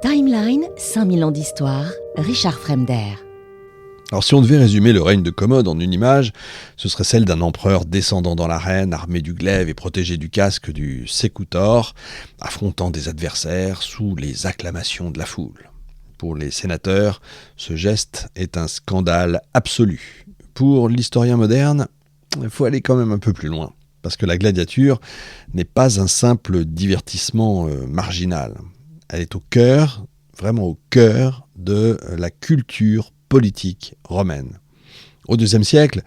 Timeline, 5000 ans d'histoire, Richard Fremder. Alors si on devait résumer le règne de Commode en une image, ce serait celle d'un empereur descendant dans l'arène, armé du glaive et protégé du casque du sécutor, affrontant des adversaires sous les acclamations de la foule. Pour les sénateurs, ce geste est un scandale absolu. Pour l'historien moderne, il faut aller quand même un peu plus loin, parce que la gladiature n'est pas un simple divertissement marginal. Elle est au cœur, vraiment au cœur de la culture politique romaine. Au IIe siècle,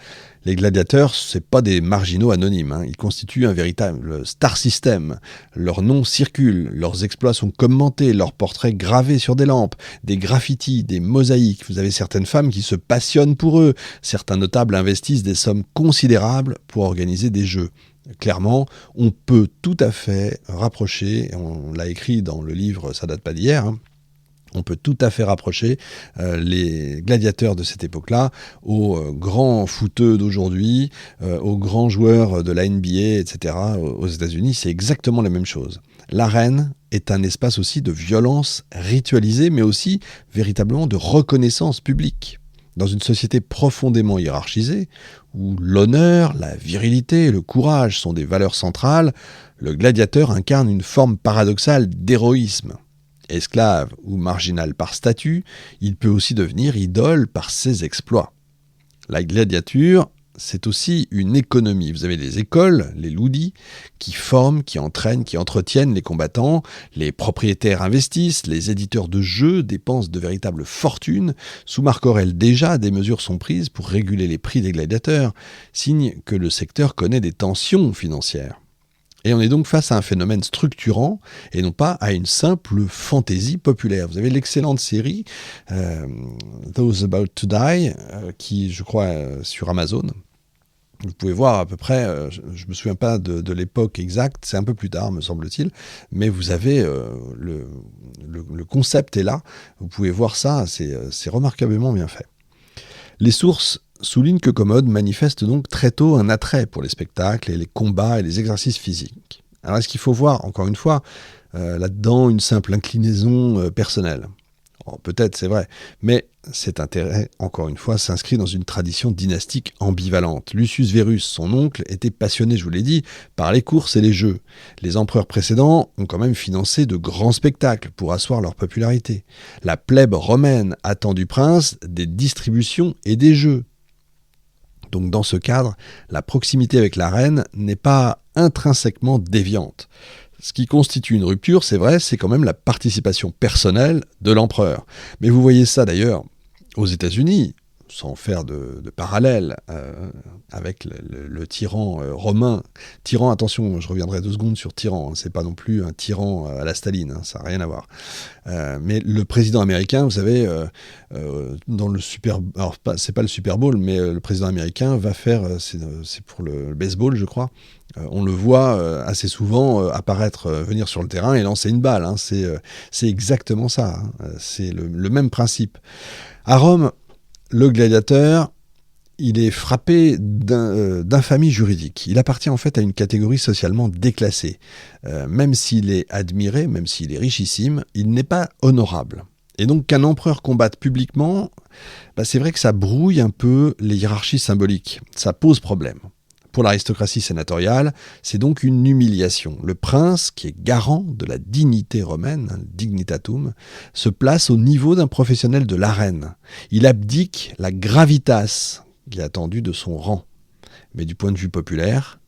les gladiateurs, ce pas des marginaux anonymes, ils constituent un véritable star system. Leurs noms circulent, leurs exploits sont commentés, leurs portraits gravés sur des lampes, des graffitis, des mosaïques. Vous avez certaines femmes qui se passionnent pour eux. Certains notables investissent des sommes considérables pour organiser des jeux. Clairement, on peut tout à fait rapprocher, on l'a écrit dans le livre Ça date pas d'hier, on peut tout à fait rapprocher les gladiateurs de cette époque-là aux grands footeux d'aujourd'hui, aux grands joueurs de la NBA, etc. Aux États-Unis. C'est exactement la même chose. L'arène est un espace aussi de violence ritualisée, mais aussi véritablement de reconnaissance publique. Dans une société profondément hiérarchisée, où l'honneur, la virilité et le courage sont des valeurs centrales, le gladiateur incarne une forme paradoxale d'héroïsme. Esclave ou marginal par statut, il peut aussi devenir idole par ses exploits. La gladiature, c'est aussi une économie. Vous avez des écoles, les ludi, qui forment, qui entraînent, qui entretiennent les combattants. Les propriétaires investissent, les éditeurs de jeux dépensent de véritables fortunes. Sous Marc Aurèle, déjà, des mesures sont prises pour réguler les prix des gladiateurs, signe que le secteur connaît des tensions financières. Et on est donc face à un phénomène structurant et non pas à une simple fantaisie populaire. Vous avez l'excellente série Those About to Die, qui, je crois, sur Amazon. Vous pouvez voir à peu près, je ne me souviens pas de l'époque exacte, c'est un peu plus tard, me semble-t-il, mais vous avez le concept est là, vous pouvez voir ça, c'est remarquablement bien fait. Les sources souligne que Commode manifeste donc très tôt un attrait pour les spectacles et les combats et les exercices physiques. Alors est-ce qu'il faut voir, encore une fois, là-dedans une simple inclinaison personnelle ? Peut-être, c'est vrai, mais cet intérêt, encore une fois, s'inscrit dans une tradition dynastique ambivalente. Lucius Verus, son oncle, était passionné, je vous l'ai dit, par les courses et les jeux. Les empereurs précédents ont quand même financé de grands spectacles pour asseoir leur popularité. La plèbe romaine attend du prince des distributions et des jeux. Donc dans ce cadre, la proximité avec la reine n'est pas intrinsèquement déviante. Ce qui constitue une rupture, c'est vrai, c'est quand même la participation personnelle de l'empereur. Mais vous voyez ça d'ailleurs aux États-Unis, sans faire de parallèle avec le tyran romain. Tyran, attention, je reviendrai 2 secondes sur tyran, c'est pas non plus un tyran à la Staline, ça n'a rien à voir. Mais le président américain, vous savez, dans le c'est pas le Super Bowl, mais le président américain va faire, c'est pour le baseball, je crois, on le voit assez souvent apparaître, venir sur le terrain et lancer une balle. C'est exactement ça. C'est le même principe. À Rome, le gladiateur, il est frappé d'infamie juridique. Il appartient en fait à une catégorie socialement déclassée. Même s'il est admiré, même s'il est richissime, il n'est pas honorable. Et donc qu'un empereur combatte publiquement, c'est vrai que ça brouille un peu les hiérarchies symboliques. Ça pose problème. Pour l'aristocratie sénatoriale, c'est donc une humiliation. Le prince, qui est garant de la dignité romaine, dignitatum, se place au niveau d'un professionnel de l'arène. Il abdique la gravitas qui est attendue de son rang. Mais du point de vue populaire,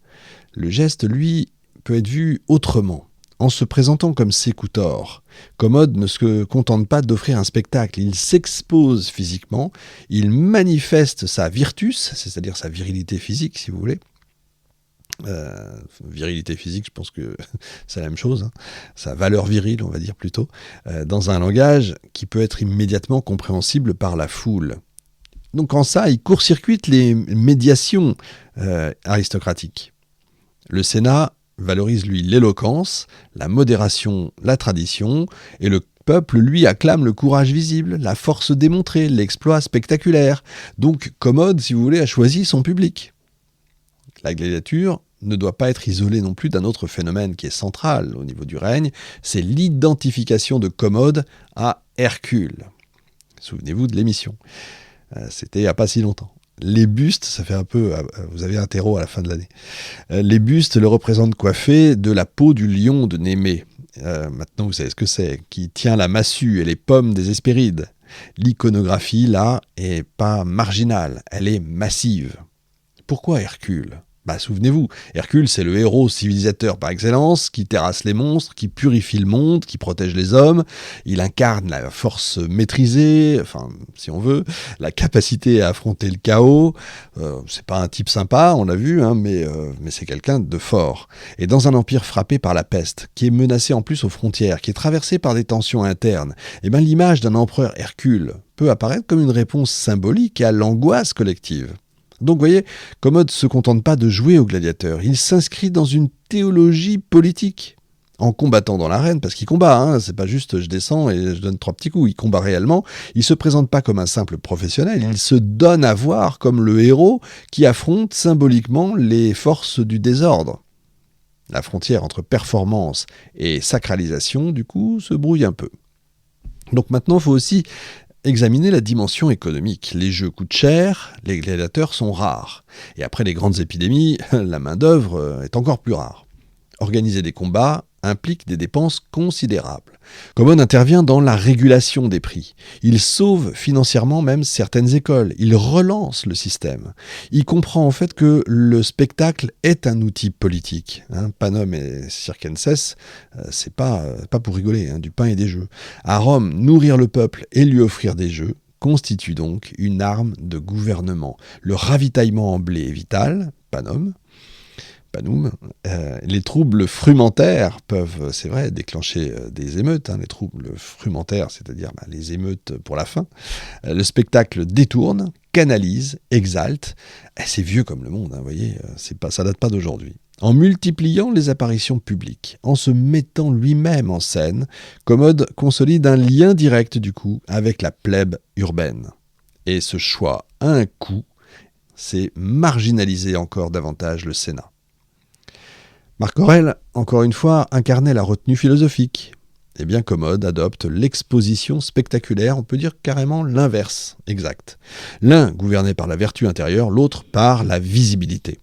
le geste, lui, peut être vu autrement. En se présentant comme sécutor, Commode ne se contente pas d'offrir un spectacle, il s'expose physiquement, il manifeste sa virtus, c'est-à-dire sa virilité physique, si vous voulez. Virilité physique, je pense que c'est la même chose, sa valeur virile, on va dire plutôt, dans un langage qui peut être immédiatement compréhensible par la foule. Donc en ça, il court-circuite les médiations aristocratiques. Le Sénat valorise, lui, l'éloquence, la modération, la tradition, et le peuple, lui, acclame le courage visible, la force démontrée, l'exploit spectaculaire. Donc Commode, si vous voulez, a choisi son public. La gladiature ne doit pas être isolé non plus d'un autre phénomène qui est central au niveau du règne, c'est l'identification de Commode à Hercule. Souvenez-vous de l'émission. C'était il n'y a pas si longtemps. Les bustes, ça fait un peu... Vous avez un terreau à la fin de l'année. Les bustes le représentent coiffé de la peau du lion de Némée. Maintenant, vous savez ce que c'est. Qui tient la massue et les pommes des Hespérides. L'iconographie, là, est pas marginale. Elle est massive. Pourquoi Hercule ? Souvenez-vous, Hercule, c'est le héros civilisateur par excellence, qui terrasse les monstres, qui purifie le monde, qui protège les hommes. Il incarne la force maîtrisée, si on veut, la capacité à affronter le chaos. C'est pas un type sympa, on l'a vu, mais c'est quelqu'un de fort. Et dans un empire frappé par la peste, qui est menacé en plus aux frontières, qui est traversé par des tensions internes, l'image d'un empereur Hercule peut apparaître comme une réponse symbolique à l'angoisse collective. Donc, vous voyez, Commode ne se contente pas de jouer au gladiateur, il s'inscrit dans une théologie politique. En combattant dans l'arène, parce qu'il combat, c'est pas juste je descends et je donne 3 petits coups, il combat réellement, il se présente pas comme un simple professionnel, il se donne à voir comme le héros qui affronte symboliquement les forces du désordre. La frontière entre performance et sacralisation, du coup, se brouille un peu. Donc maintenant, il faut aussi examiner la dimension économique. Les jeux coûtent cher, les gladiateurs sont rares. Et après les grandes épidémies, la main-d'œuvre est encore plus rare. Organiser des combats implique des dépenses considérables. Commode intervient dans la régulation des prix. Il sauve financièrement même certaines écoles. Il relance le système. Il comprend en fait que le spectacle est un outil politique. Panem et circenses, c'est pas pour rigoler, du pain et des jeux. À Rome, nourrir le peuple et lui offrir des jeux constitue donc une arme de gouvernement. Le ravitaillement en blé est vital, panum, les troubles frumentaires peuvent, c'est vrai, déclencher des émeutes, les troubles frumentaires, c'est-à-dire les émeutes pour la faim. Le spectacle détourne, canalise, exalte. C'est vieux comme le monde, vous voyez, ça date pas d'aujourd'hui. En multipliant les apparitions publiques, en se mettant lui-même en scène, Commode consolide un lien direct du coup avec la plèbe urbaine. Et ce choix a un coût, c'est marginaliser encore davantage le Sénat. Marc Aurèle, encore une fois, incarnait la retenue philosophique. Commode adopte l'exposition spectaculaire, on peut dire carrément l'inverse, exact. L'un gouverné par la vertu intérieure, l'autre par la visibilité.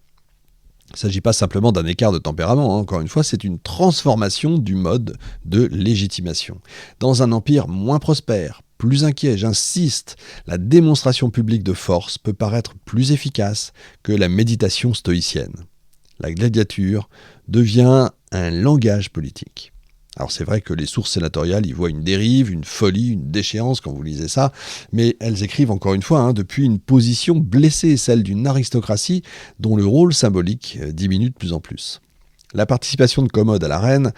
Il ne s'agit pas simplement d'un écart de tempérament, encore une fois, c'est une transformation du mode de légitimation. Dans un empire moins prospère, plus inquiet, j'insiste, la démonstration publique de force peut paraître plus efficace que la méditation stoïcienne. La gladiature devient un langage politique. Alors c'est vrai que les sources sénatoriales y voient une dérive, une folie, une déchéance quand vous lisez ça, mais elles écrivent encore une fois depuis une position blessée, celle d'une aristocratie dont le rôle symbolique diminue de plus en plus. La participation de Commode à l'arène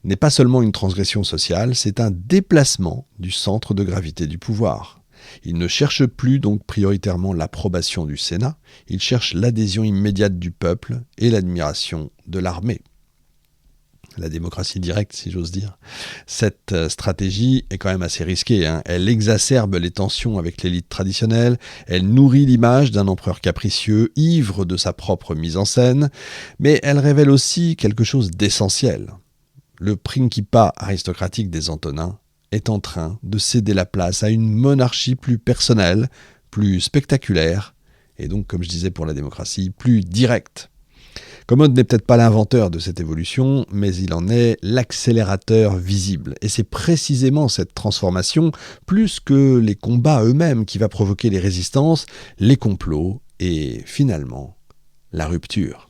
n'est pas seulement une transgression sociale, c'est un déplacement du centre de gravité du pouvoir. Il ne cherche plus donc prioritairement l'approbation du Sénat, il cherche l'adhésion immédiate du peuple et l'admiration de l'armée. La démocratie directe, si j'ose dire. Cette stratégie est quand même assez risquée. Elle exacerbe les tensions avec l'élite traditionnelle, elle nourrit l'image d'un empereur capricieux, ivre de sa propre mise en scène, mais elle révèle aussi quelque chose d'essentiel. Le principat aristocratique des Antonins est en train de céder la place à une monarchie plus personnelle, plus spectaculaire, et donc, comme je disais pour la démocratie, plus directe. Commode n'est peut-être pas l'inventeur de cette évolution, mais il en est l'accélérateur visible. Et c'est précisément cette transformation, plus que les combats eux-mêmes, qui va provoquer les résistances, les complots et finalement la rupture.